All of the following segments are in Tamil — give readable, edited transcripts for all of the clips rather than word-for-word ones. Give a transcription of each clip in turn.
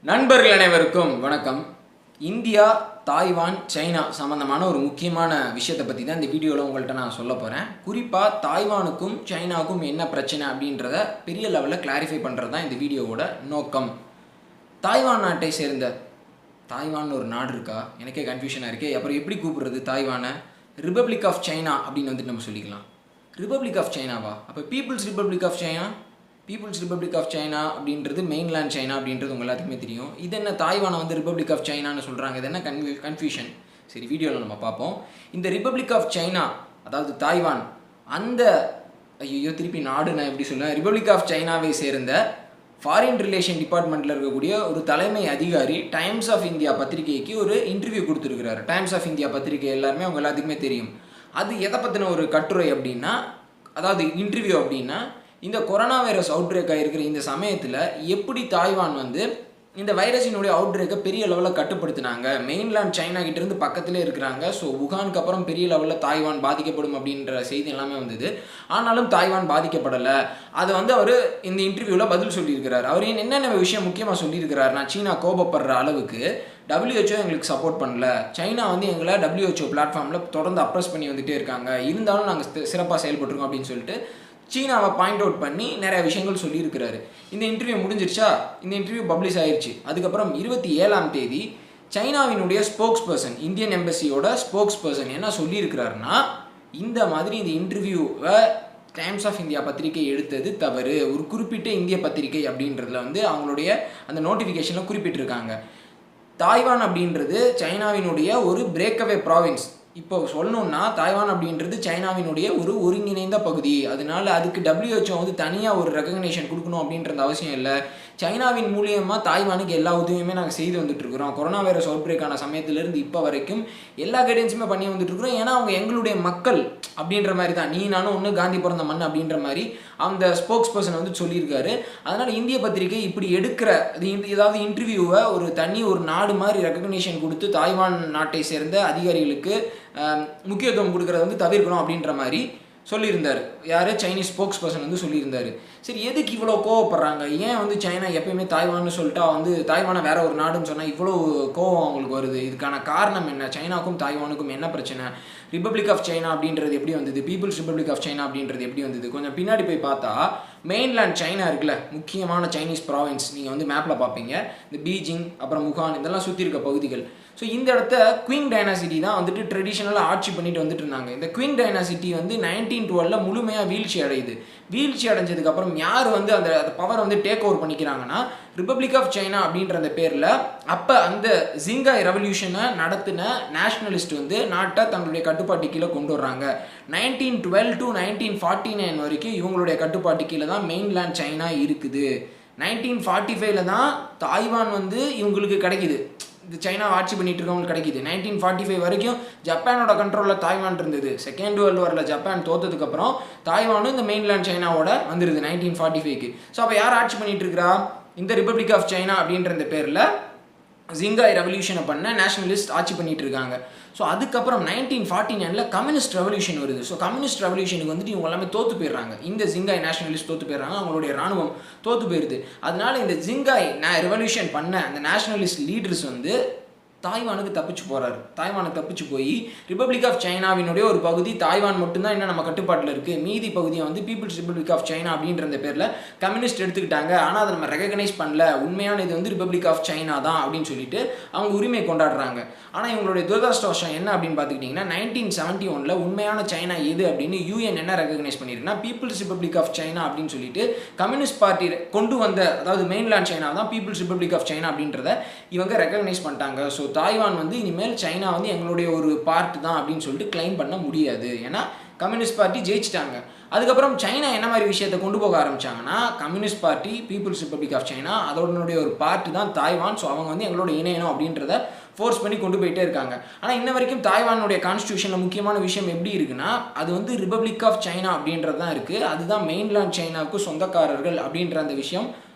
நண்பர்கள் அனைவருக்கும் வணக்கம். இந்தியா, தாய்வான், சைனா சம்பந்தமான ஒரு முக்கியமான விஷயத்தை பற்றி தான் இந்த வீடியோவில் உங்கள்கிட்ட நான் சொல்ல போகிறேன். குறிப்பாக தாய்வானுக்கும் சைனாவுக்கும் என்ன பிரச்சனை அப்படின்றத பெரிய லெவலில் கிளாரிஃபை பண்ணுறது தான் இந்த வீடியோவோட நோக்கம். தாய்வான் நாட்டை சேர்ந்த தாய்வான் ஒரு நாடு இருக்கா? எனக்கே கன்ஃபியூஷனாக இருக்கே. அப்புறம் எப்படி கூப்பிடுறது தாய்வானை? ரிப்பப்ளிக் ஆஃப் சைனா அப்படின்னு வந்துட்டு நம்ம சொல்லிக்கலாம். ரிப்பப்ளிக் ஆஃப் சைனாவா? அப்போ people's republic of China, people's republic of China அப்படின்றது மெயின்லேண்ட் சைனா அப்படின்றது உங்கள் எல்லாத்துக்குமே தெரியும். இது என்ன தாய்வானை வந்து ரிப்பப்ளிக் ஆஃப் சைனான்னு சொல்கிறாங்க? இது என்ன கன்ஃபியூஷன்? சரி, வீடியோவில் நம்ம பார்ப்போம். இந்த ரிப்பப்ளிக் ஆஃப் சைனா, அதாவது தாய்வான், அந்த திருப்பி நாடு நான் எப்படி சொல்லுவேன், ரிப்பப்ளிக் ஆஃப் சைனாவை சேர்ந்த ஃபாரின் ரிலேஷன் டிபார்ட்மெண்ட்டில் இருக்கக்கூடிய ஒரு தலைமை அதிகாரி டைம்ஸ் ஆஃப் இந்தியா பத்திரிகைக்கு ஒரு இன்டர்வியூ கொடுத்துருக்கிறாரு. டைம்ஸ் ஆஃப் இந்தியா பத்திரிகை எல்லாருமே அவங்க எல்லாத்துக்குமே தெரியும். அது எதை பற்றின ஒரு கட்டுரை அப்படின்னா, அதாவது இன்டர்வியூ அப்படின்னா, இந்த கொரோனா வைரஸ் அவுட் பிரேக் ஆகிருக்கிற இந்த சமயத்தில் எப்படி தாய்வான் வந்து இந்த வைரஸினுடைய அவுட் பிரேக்கை பெரிய லெவலில் கட்டுப்படுத்தினாங்க. மெயின்லேண்ட் சைனா கிட்டேருந்து பக்கத்திலே இருக்கிறாங்க. ஸோ வுகானுக்கு அப்புறம் பெரிய லெவலில் தாய்வான் பாதிக்கப்படும் அப்படின்ற செய்தி எல்லாமே வந்தது. ஆனாலும் தாய்வான் பாதிக்கப்படலை. அதை வந்து அவர் இந்த இன்டர்வியூவில் பதில் சொல்லியிருக்கிறார். அவர் என்னென்ன விஷயம் முக்கியமாக சொல்லியிருக்கிறாருன்னா, சீனா கோபப்படுற அளவுக்கு WHO எங்களுக்கு சப்போர்ட் பண்ணல, சைனா வந்து எங்களை WHO பிளாட்ஃபார்மில் தொடர்ந்து அப்ரெஸ் பண்ணி வந்துகிட்டே இருக்காங்க, இருந்தாலும் நாங்கள் சிறப்பாக செயல்பட்டுருக்கோம் அப்படின்னு சொல்லிட்டு சீனாவை பாயிண்ட் அவுட் பண்ணி நிறைய விஷயங்கள் சொல்லியிருக்கிறாரு. இந்த இன்டர்வியூ முடிஞ்சிருச்சா? இந்த இன்டர்வியூ பப்ளிஷ் ஆயிடுச்சு. அதுக்கப்புறம் 27ஆம் தேதி சைனாவினுடைய ஸ்போக்ஸ் பர்சன், இந்தியன் எம்பசியோட ஸ்போக்ஸ் பர்சன் என்ன சொல்லியிருக்கிறாருன்னா, இந்த மாதிரி இந்த இன்டர்வியூவை டைம்ஸ் ஆஃப் இந்தியா பத்திரிகை எடுத்தது தவறு, ஒரு குறிப்பிட்ட இந்திய பத்திரிகை அப்படின்றதுல வந்து அவங்களுடைய அந்த நோட்டிஃபிகேஷனில் குறிப்பிட்டிருக்காங்க. தாய்வான் அப்படின்றது சைனாவினுடைய ஒரு பிரேக்அவே ப்ராவின்ஸ். இப்போ சொல்லணுன்னா, தாய்வான் அப்படின்றது சைனாவினுடைய ஒரு ஒருங்கிணைந்த பகுதி. அதனால அதுக்கு WHO வந்து தனியாக ஒரு ரெகக்னேஷன் கொடுக்கணும் அப்படின்றது அவசியம் இல்லை. சைனாவின் மூலியமாக தாய்வானுக்கு எல்லா உதவியுமே நாங்கள் செய்து வந்துட்டுருக்குறோம். கொரோனா வைரஸ் அவுட் பிரேக்கான சமயத்திலேருந்து இப்போ வரைக்கும் எல்லா கைடன்ஸுமே பண்ணி வந்துட்டுருக்குறோம். ஏன்னா அவங்க எங்களுடைய மக்கள் அப்படின்ற மாதிரி தான், நீ நானும் ஒன்று காந்தி பிறந்த மண் அப்படின்ற மாதிரி அந்த ஸ்போக்ஸ் பர்சன் வந்து சொல்லியிருக்காரு. அதனால் இந்திய பத்திரிகை இப்படி எடுக்கிற ஏதாவது இன்டர்வியூவை ஒரு தனி ஒரு நாடு மாதிரி ரெகக்னேஷன் கொடுத்து தாய்வான் நாட்டை சேர்ந்த அதிகாரிகளுக்கு முக்கியத்துவம் கொடுக்கறத வந்து தவிர்க்கணும் அப்படின்ற மாதிரி சொல்லியிருந்தார். யார்? சைனீஸ் ஸ்போக்ஸ் பர்சன் வந்து சொல்லியிருந்தார். சரி, எதுக்கு இவ்வளோ கோவப்படுறாங்க? ஏன் வந்து சைனா எப்பயுமே தாய்வான்னு சொல்லிட்டா வந்து தாய்வானை வேற ஒரு நாடுன்னு சொன்னால் இவ்வளோ கோவம் அவங்களுக்கு வருது? இதுக்கான காரணம் என்ன? சைனாவுக்கும் தாய்வானுக்கும் என்ன பிரச்சனை? ரிப்பப்ளிக் ஆஃப் சைனா அப்படின்றது எப்படி வந்தது? பீப்புள்ஸ் ரிப்பப்ளிக் ஆஃப் சைனா அப்படின்றது எப்படி வந்தது? கொஞ்சம் பின்னாடி போய் பார்த்தா மெயின்லேண்ட் சைனா இருக்குல்ல, முக்கியமான சைனீஸ் ப்ராவின்ஸ், நீங்கள் வந்து மேப்பில் பார்ப்பீங்க. இந்த பீஜிங், அப்புறம் வுகான், இதெல்லாம் சுற்றி இருக்க பகுதிகள். ஸோ இந்த இடத்த குயிங் டைனாசிட்டி தான் வந்துட்டு ட்ரெடிஷ்னலாக ஆட்சி பண்ணிட்டு வந்துட்டு இருந்தாங்க. இந்த குயிங் டைனாசிட்டி வந்து 1912 முழுமையாக வீழ்ச்சி அடையுது. வீழ்ச்சி அடைஞ்சதுக்கப்புறம் யார் வந்து அந்த பவர் வந்து டேக் ஓவர் பண்ணிக்கிறாங்கன்னா, ரிப்பப்ளிக் ஆஃப் சைனா அப்படின்ற அந்த பேரில் அப்போ அந்த ஜிங்காய் ரெவல்யூஷனை நடத்தின நேஷனலிஸ்ட் வந்து நாட்டை தங்களுடைய கட்டுப்பாட்டு கீழே கொண்டு வர்றாங்க. 1912 to 1949 வரைக்கும் இவங்களுடைய கட்டுப்பாட்டு கீழே தான் மெயின்லேண்ட் சைனா இருக்குது. 1945 தான் தாய்வான் வந்து இவங்களுக்கு கிடைக்குது. இந்த சைனா ஆட்சி பண்ணிட்டு இருக்கவங்களுக்கு கிடைக்குது. 1945 வரைக்கும் ஜப்பானோட கண்ட்ரோலில் தாய்வான் இருந்தது. செகண்ட் வேர்ல்டு வாரில் ஜப்பான் தோத்ததுக்கப்புறம் தாய்வானும் இந்த மெயின்லேண்ட் சைனாவோட வந்துருது 1945க்கு. ஸோ அப்போ யார் ஆட்சி பண்ணிட்டு இருக்கிறா? இந்த ரிப்பப்ளிக் ஆஃப் சைனா அப்படின்ற இந்த பேரில் ஜிங்காய் ரெவல்யூஷனை பண்ண நேஷனலிஸ்ட் ஆட்சி பண்ணிட்டு இருக்காங்க. ஸோ அதுக்கப்புறம் 1949 கம்யூனிஸ்ட் ரெவல்யூஷன் வருது. ஸோ கம்யூனிஸ்ட் ரெவல்யூஷனுக்கு வந்துட்டு இவங்க எல்லாமே தோற்று போயிடுறாங்க. இந்த ஜிங்காய் நேஷனலிஸ்ட் தோற்று போயிடுறாங்க, அவங்களுடைய ராணுவம் தோற்று போயிடுது. அதனால இந்த ஜிங்காய் ரெவல்யூஷன் பண்ண அந்த நேஷனலிஸ்ட் லீடர்ஸ் வந்து தாய்வானுக்கு தப்பிச்சு போகிறாரு. தாய்வானுக்கு தப்பிச்சு போய் ரிப்பப்ளிக் ஆஃப் சைனாவினுடைய ஒரு பகுதி, தாய்வான் மட்டும்தான் இன்னும் நம்ம கட்டுப்பாட்டில் இருக்குது, மீதி பகுதியை வந்து பீப்புள்ஸ் ரிப்பப்ளிக் ஆஃப் சைனா அப்படின்ற அந்த பேரில் கம்யூனிஸ்ட் எடுத்துக்கிட்டாங்க. ஆனால் அதை நம்ம ரெகக்னைஸ் பண்ணல, உண்மையான இது வந்து ரிப்பப்ளிக் ஆஃப் சைனா தான் அப்படின்னு சொல்லிட்டு அவங்க உரிமை கொண்டாடுறாங்க. ஆனால் இவங்களுடைய துரதிர்ஷ்டவசம் என்ன அப்படின்னு பார்த்துக்கிட்டிங்கன்னா, 1971 உண்மையான சைனா எது அப்படின்னு UN என்ன ரெகக்னைஸ் பண்ணியிருக்குன்னா, பீப்புள்ஸ் ரிப்பப்ளிக் ஆஃப் சைனா அப்படின்னு சொல்லிட்டு கம்யூனிஸ்ட் பார்ட்டி கொண்டு வந்த, அதாவது மெயின்லேண்ட் சைனா தான் பீப்புள்ஸ் ரிப்பப்ளிக் ஆஃப் சைனா அப்படின்றத இவங்க ரெகக்னைஸ் பண்ணிட்டாங்க. ஸோ தாய்வான் வந்து இனிமேல் சைனா வந்து எங்களுடைய ஒரு பார்ட் தான் அப்படின்னு சொல்லிட்டு கிளைம் பண்ண முடியாது. ஏன்னா கம்யூனிஸ்ட் பார்ட்டி ஜெயிச்சிட்டாங்க. அதுக்கப்புறம் சைனா என்ன மாதிரி விஷயத்தை கொண்டு போக ஆரம்பிச்சாங்கன்னா, communist party, people's republic of China, அதோடைய ஒரு பார்ட்டு தான் தாய்வான். ஸோ அவங்க வந்து எங்களோட இணையணும் அப்படின்றத ஃபோர்ஸ் பண்ணி கொண்டு போயிட்டே இருக்காங்க. ஆனால் இன்ன வரைக்கும் தாய்வானுடைய கான்ஸ்டியூஷனில் முக்கியமான விஷயம் எப்படி இருக்குன்னா, அது வந்து ரிப்பப்ளிக் ஆஃப் சைனா அப்படின்றது தான் இருக்குது. அதுதான் மெயின்லேண்ட் சைனாவுக்கு சொந்தக்காரர்கள் அப்படின்ற அந்த விஷயம்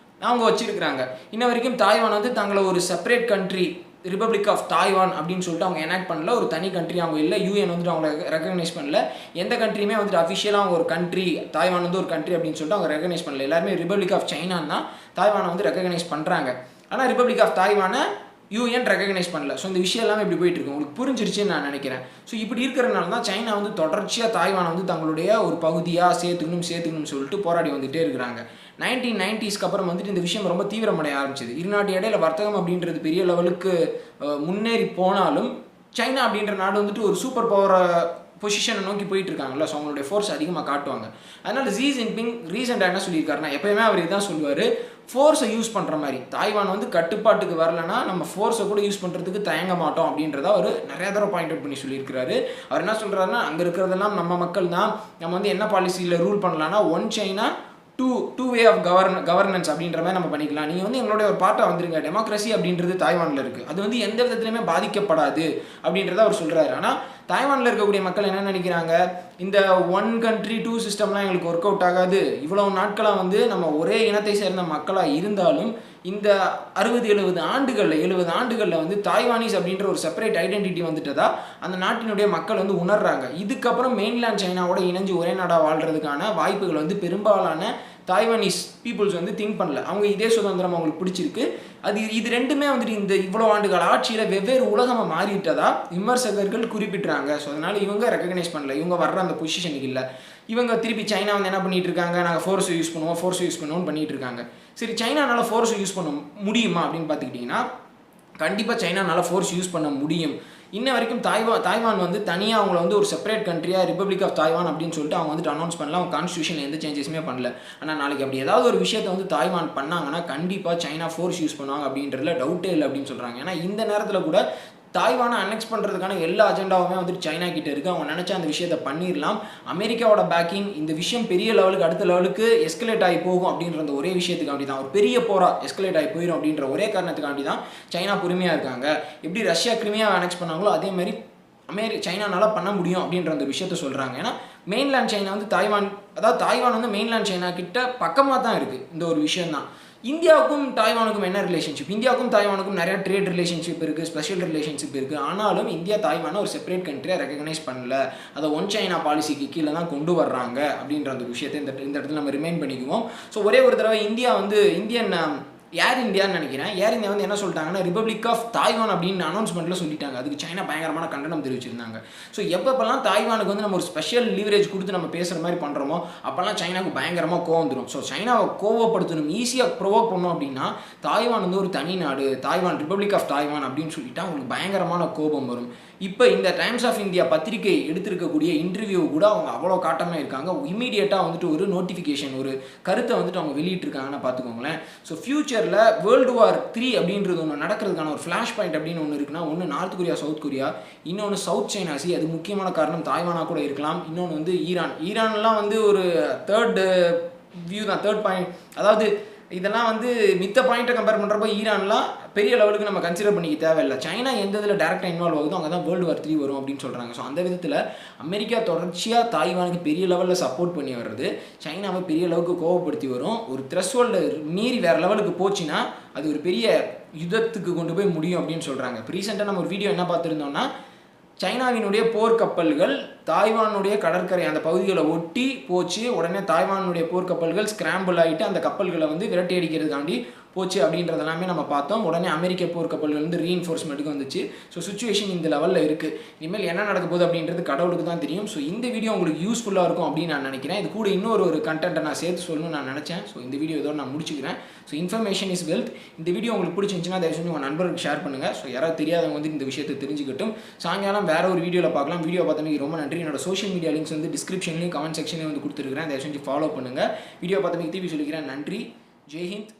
அவங்க வச்சிருக்கிறாங்க. இன்ன வரைக்கும் தாய்வான் வந்து தங்களை ஒரு separate country, republic of Taiwan அப்படின்னு சொல்லிட்டு அவங்க எனாக்ட் பண்ணல. ஒரு தனி கண்ட்ரி அவங்க இல்லை. UN வந்துட்டு அவங்களை ரெகக்னைஸ் பண்ணல. எந்த கண்ட்ரியுமே வந்துட்டு அஃபிஷியலாக அவங்க ஒரு கண்ட்ரி, தாய்வான் வந்து ஒரு கண்ட்ரி அப்படின்னு சொல்லிட்டு அவங்க ரெகக்னைஸ் பண்ணல. எல்லாருமே ரிப்பப்ளிக் ஆஃப் சைனான்னு தான் தாய்வானை வந்து ரெகக்னைஸ் பண்ணுறாங்க. ஆனால் ரிப்பப்ளிக் ஆஃப் தாய்வானை யூஎன் ரெகக்னைஸ் பண்ணல. ஸோ இந்த விஷயம் எல்லாமே இப்படி போயிட்டு இருக்கு. உங்களுக்கு புரிஞ்சிருச்சுன்னு நான் நினைக்கிறேன். ஸோ இப்படி இருக்கிறனால தான் சைனா வந்து தொடர்ச்சியாக தாய்வானை வந்து தங்களுடைய ஒரு பகுதியாக சேர்த்துக்கணும்னு சொல்லிட்டு போராடி வந்துகிட்டே இருக்கிறாங்க. 1990s அப்புறம் வந்துட்டு இந்த விஷயம் ரொம்ப தீவிரமடைய ஆரம்பிச்சது. இருநாட்டு இடையில வர்த்தகம் அப்படின்றது பெரிய லெவலுக்கு முன்னேறி போனாலும் சைனா அப்படின்ற நாடு வந்துட்டு ஒரு சூப்பர் பவரை பொசிஷனை நோக்கி போயிட்டு இருக்காங்கல்ல. ஸோ அவங்களுடைய ஃபோர்ஸ் அதிகமாக காட்டுவாங்க. அதனால ஜி ஜின்பிங் ரீசெண்டாக என்ன சொல்லியிருக்காருன்னா, எப்பயுமே அவர் இதான் சொல்லுவார், ஃபோர்ஸை யூஸ் பண்ணுற மாதிரி தாய்வான் வந்து கட்டுப்பாட்டுக்கு வரலன்னா நம்ம ஃபோர்ஸை கூட யூஸ் பண்ணுறதுக்கு தயங்க மாட்டோம் அப்படின்றத அவர் நிறையா தடவை பாயிண்ட் அவுட் பண்ணி சொல்லியிருக்கிறாரு. அவர் என்ன சொல்கிறாருன்னா, அங்கே இருக்கிறதெல்லாம் நம்ம மக்கள் தான், நம்ம வந்து என்ன பாலிசியில் ரூல் பண்ணலான்னா one China two way of governance அப்படின்ற மாதிரி நம்ம பண்ணிக்கலாம். நீங்கள் வந்து எங்களுடைய ஒரு பார்ட்டாக வந்துருங்க. டெமோக்ரஸி அப்படின்றது தாய்வானில் இருக்குது, அது வந்து எந்த விதத்துலையுமே பாதிக்கப்படாது அப்படின்றத அவர் சொல்கிறாரு. ஆனால் தாய்வானில் இருக்கக்கூடிய மக்கள் என்ன நினைக்கிறாங்க, இந்த ஒன் கண்ட்ரி டூ சிஸ்டம்லாம் எங்களுக்கு ஒர்க் அவுட் ஆகாது. இவ்வளவு நாட்களாக வந்து நம்ம ஒரே இனத்தை சேர்ந்த மக்களாக இருந்தாலும் இந்த 60-70 ஆண்டுகளில் வந்து தாய்வானீஸ் அப்படின்ற ஒரு செப்பரேட் ஐடென்டிட்டி வந்துட்டதா அந்த நாட்டினுடைய மக்கள் வந்து உணர்றாங்க. இதுக்கப்புறம் மெயின்லேண்ட் சைனாவோட இணைஞ்சு ஒரே நாடாக வாழ்கிறதுக்கான வாய்ப்புகள் வந்து பெரும்பாலான தாய்வானீஸ் பீப்புள்ஸ் வந்து திங்க் பண்ணல. அவங்க இதே சுதந்திரம் அவங்களுக்கு பிடிச்சிருக்கு. இது ரெண்டுமே வந்துட்டு இந்த இவ்வளோ ஆண்டுகள் ஆட்சியில் வெவ்வேறு உலகமாக மாறிட்டதா விமர்சகர்கள் குறிப்பிட்றாங்க. ஸோ அதனால் இவங்க ரெகக்னைஸ் பண்ணல, இவங்க வர்ற அந்த பொசிஷனுக்கு இல்லை. இவங்க திருப்பி சைனா வந்து என்ன பண்ணிட்டு இருக்காங்க, நாங்கள் ஃபோர்ஸை யூஸ் பண்ணுவோம்னு பண்ணிட்டு இருக்காங்க. சரி, சைனானால ஃபோர்ஸை யூஸ் பண்ண முடியுமா அப்படின்னு பார்த்துக்கிட்டிங்கன்னா, கண்டிப்பாக சைனானால ஃபோர்ஸ் யூஸ் பண்ண முடியும். இன்ன வரைக்கும் தாய்வான் வந்து தனியாக அவங்கள வந்து ஒரு செப்பரேட் கண்ட்ரியாக ரிப்பப்ளிக் ஆஃப் தாய்வான் அப்படின்னு சொல்லிட்டு அவங்க வந்துட்டு அனௌன்ஸ் பண்ணல. அவங்க கான்ஸ்டியூஷனில் எந்த சேஞ்சஸுமே பண்ணல. ஆனால் நாளைக்கு அப்படி ஏதாவது ஒரு விஷயத்தை வந்து தாய்வான் பண்ணாங்கன்னா கண்டிப்பாக சைனா ஃபோர்ஸ் யூஸ் பண்ணுவாங்க அப்படின்றதுல டவுட்டே இல்லை அப்படின்னு சொல்கிறாங்க. ஏன்னா இந்த நேரத்தில் கூட தாய்வானை அனெக்ஸ் பண்ணுறதுக்கான எல்லா அஜெண்டாவுமே வந்துட்டு சைனா கிட்ட இருக்குது. அவங்க நினச்சா அந்த விஷயத்தை பண்ணிடலாம். அமெரிக்காவோட பேக்கிங், இந்த விஷயம் பெரிய லெவலுக்கு அடுத்த லெவலுக்கு எஸ்கலேட் ஆகி போகும் அப்படின்ற அந்த ஒரே விஷயத்துக்காண்டி தான், ஒரு பெரிய போராக எஸ்கலேட் ஆகி போயிடும் அப்படின்ற ஒரே காரணத்துக்காண்டி தான் சைனா பொறுமையாக இருக்காங்க. எப்படி ரஷ்யா கிரிமியாவை அனெக்ஸ் பண்ணாங்களோ அதே மாதிரி சைனானால பண்ண முடியும் அப்படின்ற அந்த விஷயத்த சொல்கிறாங்க. ஏன்னா மெயின்லேண்ட் சைனா வந்து தாய்வான் வந்து மெயின்லேண்ட் சைனா கிட்ட பக்கமாக தான் இருக்குது. இந்த ஒரு விஷயம் தான். இந்தியாவுக்கும் தாய்வானுக்கும் என்ன ரிலேஷன்ஷிப்? இந்தியாவுக்கும் தாய்வானுக்கும் நிறைய ட்ரேட் ரிலேஷன்ஷிப் இருக்குது, ஸ்பெஷல் ரிலேஷன்ஷிப் இருக்குது. ஆனாலும் இந்தியா தாய்வானை ஒரு செப்பரேட் கண்ட்ரியாக ரெகக்னைஸ் பண்ணல. அதை ஒன் சைனா பாலிசிக்கு கீழே தான் கொண்டு வர்றாங்க அப்படின்ற அந்த விஷயத்தை இந்த இடத்துல நம்ம ரிமைண்ட் பண்ணிக்குவோம். ஸோ ஒரே ஒரு தடவை இந்தியா வந்து ஏர் இந்தியான்னு நினைக்கிறேன். ஏர் இந்தியா வந்து என்ன சொல்லிட்டாங்கன்னா ரிப்பப்ளிக் ஆஃப் தாய்வான் அப்படின்னு அனௌன்ஸ்மெண்ட்டில் சொல்லிட்டாங்க. அதுக்கு சைனா பயங்கரமான கண்டனம் தெரிவிச்சிருந்தாங்க. ஸோ எப்பப்பெல்லாம் தாய்வானுக்கு வந்து நம்ம ஒரு ஸ்பெஷல் லீவரேஜ் கொடுத்து நம்ம பேசுகிற மாதிரி பண்ணுறோமோ அப்போல்லாம் சைனாவுக்கு பயங்கரமாக கோவம் வந்துடும். ஸோ சைனாவை கோவப்படுத்தணும், ஈஸியாக ப்ரொவோக் பண்ணோம் அப்படின்னா தாய்வான் வந்து ஒரு தனி நாடு, தாய்வான் ரிப்பப்ளிக் ஆஃப் தாய்வான் அப்படின்னு சொல்லிட்டா அவங்களுக்கு பயங்கரமான கோபம் வரும். இப்போ இந்த டைம்ஸ் ஆஃப் இந்தியா பத்திரிகை எடுத்திருக்கக்கூடிய இன்டர்வியூ கூட அவங்க அவ்வளோ காட்டமாக இருக்காங்க. இமீடியட்டாக வந்துட்டு ஒரு நோட்டிஃபிகேஷன், ஒரு கருத்தை வந்துட்டு அவங்க வெளியிட்டிருக்காங்கன்னு பார்த்துக்கோங்களேன். ஸோ ஃபியூச்சரில் வேர்ல்டு வார் 3 அப்படின்றது ஒன்று நடக்கிறதுக்கான ஒரு ஃப்ளாஷ் பாயிண்ட் அப்படின்னு ஒன்று இருக்குன்னா, ஒன்று நார்த் கொரியா, சவுத் கொரியா, இன்னொன்று சவுத் சைனா சி. அது முக்கியமான காரணம் தாய்வானாக கூட இருக்கலாம். இன்னொன்று வந்து ஈரான்லாம் வந்து ஒரு தேர்ட் வியூ தான், தேர்ட் பாயிண்ட். அதாவது இதெல்லாம் வந்து மித்த பாயிண்ட்டை கம்பேர் பண்ணுறப்போ ஈரான்லாம் பெரிய லெவலுக்கு நம்ம கன்சிடர் பண்ணிக்க தேவையில்லை. சைனா எந்த இதில் டேரெக்டாக இன்வால்வ் ஆகுதோ அங்கே தான் வேர்ல்டு வார் 3 வரும் அப்படின்னு சொல்கிறாங்க. ஸோ அந்த விதத்தில் அமெரிக்கா தொடர்ச்சியாக தாய்வானுக்கு பெரிய லெவலில் சப்போர்ட் பண்ணி வர்றது சைனாவை பெரிய அளவுக்கு கோவப்படுத்தி வரும். ஒரு த்ரெஷ்ஹோல்டை மீறி வேறு லெவலுக்கு போச்சுன்னா அது ஒரு பெரிய யுத்தத்துக்கு கொண்டு போய் முடியும் அப்படின்னு சொல்கிறாங்க. இப்போ ரீசெண்டாக நம்ம ஒரு வீடியோ என்ன பார்த்துருந்தோம்னா, சைனாவினுடைய போர்க்கப்பல்கள் தாய்வானுடைய கடற்கரை அந்த பகுதிகளை ஒட்டி போச்சு. உடனே தாய்வானுடைய போர்க்கப்பல்கள் ஸ்கிராம்பிள் ஆகிட்டு அந்த கப்பல்களை வந்து விரட்டி அடிக்கிறதுக்காண்டி போச்சு அப்படின்றதெல்லாமே நம்ம பார்த்தோம். உடனே அமெரிக்க போர்க்கப்பல்கள் வந்து ரீஎன்ஃபோர்ஸ்மெண்ட்டுக்கு வந்துச்சு. ஸோ சுச்சுவேஷன் இந்த லெவலில் இருக்குது. இனிமேல் என்ன நடக்க போகுது அப்படின்றது கடவுளுக்கு தான் தெரியும். ஸோ இந்த வீடியோ உங்களுக்கு யூஸ்ஃபுல்லாக இருக்கும் அப்படின்னு நான் நினைக்கிறேன். இது கூட இன்னொரு கண்டென்ட்டை நான் சேர்த்து சொல்லணும்னு நான் நினச்சேன். ஸோ இந்த வீடியோ இதோட நான் முடிச்சுக்கிறேன். So information is wealth. இந்த வீடியோ உங்களுக்கு பிடிச்சிருந்துச்சுன்னா தயவு செஞ்சு உங்கள் நண்பர்களுக்கு ஷேர் பண்ணுங்கள். ஸோ யாராவது தெரியாதவங்க வந்து இந்த விஷயத்தை தெரிஞ்சுக்கிட்டும். சாயங்காலம் வேறு ஒரு வீடியோவில் பார்க்கலாம். வீடியோ பார்த்தமைக்கு ரொம்ப நன்றி. என்னோட சோஷியல் மீடியா லிங்க்ஸ் வந்து டிஸ்கிரிப்ஷன்லையும் கமெண்ட் செக்ஷன்லையும் வந்து கொடுத்துருக்கிறேன். தயவு செஞ்சு ஃபாலோ பண்ணுங்கள். வீடியோ பார்த்தமைக்கு திருப்பி சொல்லிக்கிறேன். நன்றி. ஜெய்ஹிந்த்.